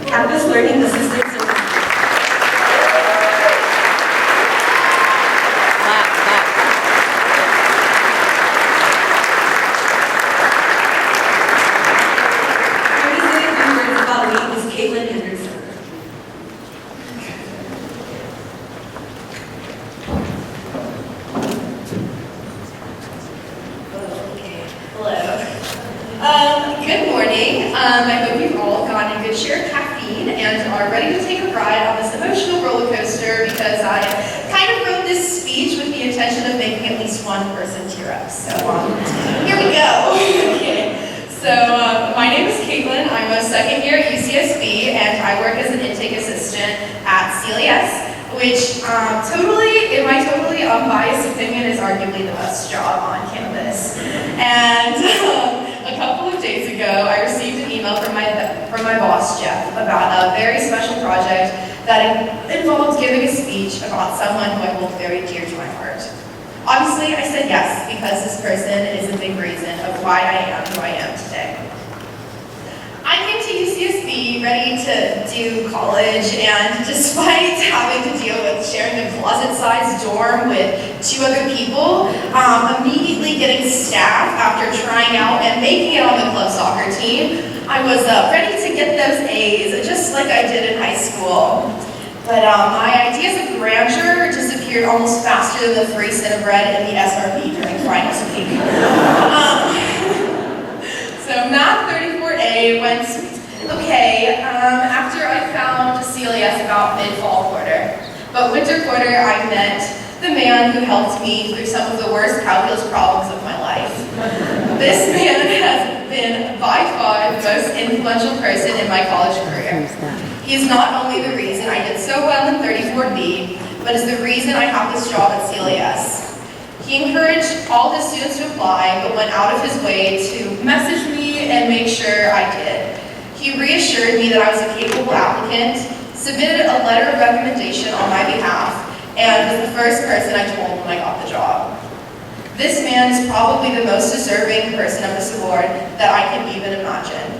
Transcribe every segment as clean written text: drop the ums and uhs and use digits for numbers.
Campus Learning Assistant Services. Good morning. I hope you've all gotten a good share of caffeine and are ready to take a ride on this emotional roller coaster because I kind of wrote this speech with the intention of making at least one person tear up. So here we go. Okay. So my name is Caitlin. I'm a second year at UCSB and I work as an intake assistant at CLES, which in my totally unbiased opinion is arguably the best job on campus. And a couple of days ago, I received an email from my boss, Jeff, about a very special project that involved giving a speech about someone who I hold very dear to my heart. Obviously, I said yes, because this person is a big reason of why I am who I am today. I came to UCSB ready to do college, and despite having to deal with sharing a closet-sized dorm with 2 other people, immediately getting staff after trying out and making it on the club soccer team, I was ready to get those A's, just like I did in high school. But my ideas of grandeur disappeared almost faster than the free Cinnabread in the SRB during finals week. So Math 34A went okay after I found CLES about mid-fall quarter. But winter quarter, I met the man who helped me through some of the worst calculus problems of my life. This man has been by far the most influential person in my college career. He is not only the reason I did so well in 34B, but is the reason I have this job at CLES. He encouraged all his students to apply, but went out of his way to message me and make sure I did. He reassured me that I was a capable applicant, submitted a letter of recommendation on my behalf, and was the first person I told when I got the job. This man is probably the most deserving person of this award that I can even imagine.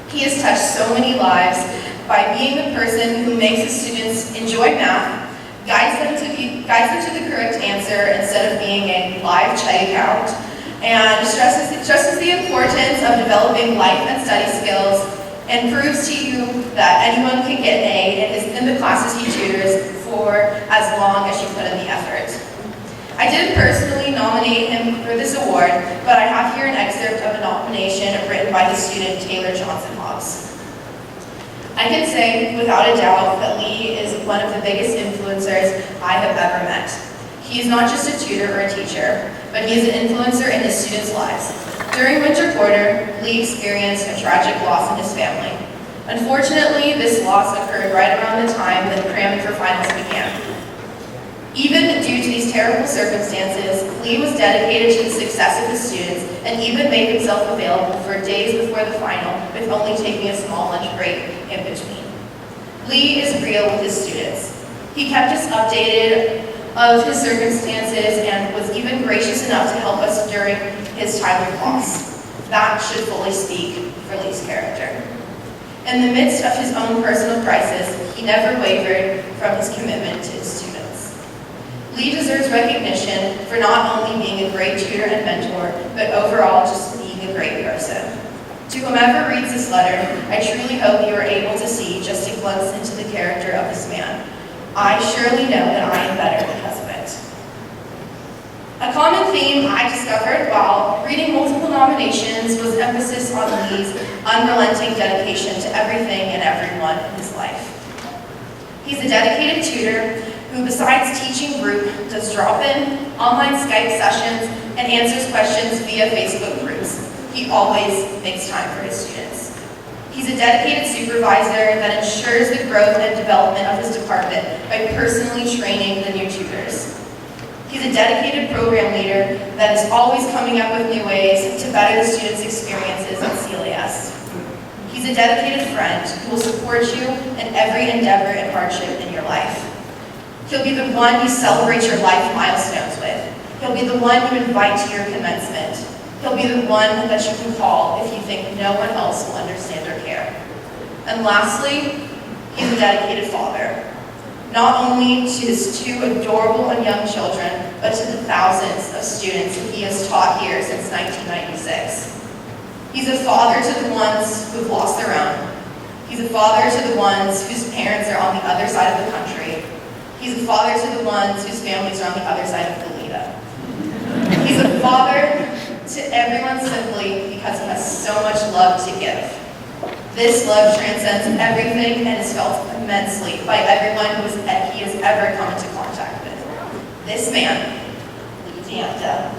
He has touched so many lives by being the person who makes his students enjoy math, guides them to the correct answer instead of being a live check account, and stresses the importance of developing life and study skills, and proves to you that anyone can get an A in the classes he tutors for as long as you put in the effort. I didn't personally nominate him for this award, but I have here an excerpt of a nomination written by his student Taylor Johnson Hobbs. I can say, without a doubt, that Lee is one of the biggest influencers I have ever met. He is not just a tutor or a teacher, but he is an influencer in his students' lives. During winter quarter, Lee experienced a tragic loss in his family. Unfortunately, this loss occurred right around the time that cramming for finals began. Even due to these terrible circumstances, Lee was dedicated to the success of his students and even made himself available for days before the final, with only taking a small lunch break in between. Lee is real with his students. He kept us updated of his circumstances and was even gracious enough to help us during his time of loss. That should fully speak for Lee's character. In the midst of his own personal crisis, he never wavered from his commitment to his students. Lee deserves recognition for not only being a great tutor and mentor, but overall just being a great person. To whomever reads this letter, I truly hope you are able to see just a glimpse into the character of this man. I surely know that I am better because of it. A common theme I discovered while reading multiple nominations was emphasis on Lee's unrelenting dedication to everything and everyone in his life. He's a dedicated tutor who, besides teaching group, does drop-in, online Skype sessions, and answers questions via Facebook groups. He always makes time for his students. He's a dedicated supervisor that ensures the growth and development of his department by personally training the new tutors. He's a dedicated program leader that is always coming up with new ways to better the students' experiences at CLES. He's a dedicated friend who will support you in every endeavor and hardship in your life. He'll be the one you celebrate your life milestones with. He'll be the one you invite to your commencement. He'll be the one that you can call if you think no one else will understand or care. And lastly, he's a dedicated father. Not only to his 2 adorable and young children, but to the thousands of students who he has taught here since 1996. He's a father to the ones who've lost their own. He's a father to the ones whose parents are on the other side of the country. He's a father to the ones whose families are on the other side of the Leda. He's a father to everyone simply because he has so much love to give. This love transcends everything and is felt immensely by everyone he has ever come into contact with. This man, Leanda,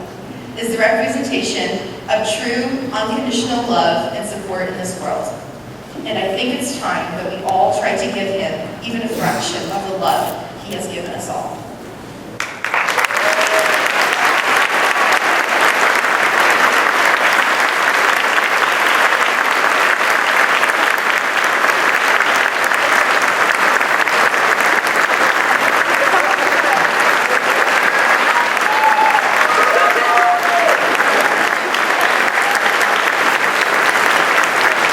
is the representation of true, unconditional love and support in this world. And I think it's time that we all try to give him even a fraction of the love he has given us all.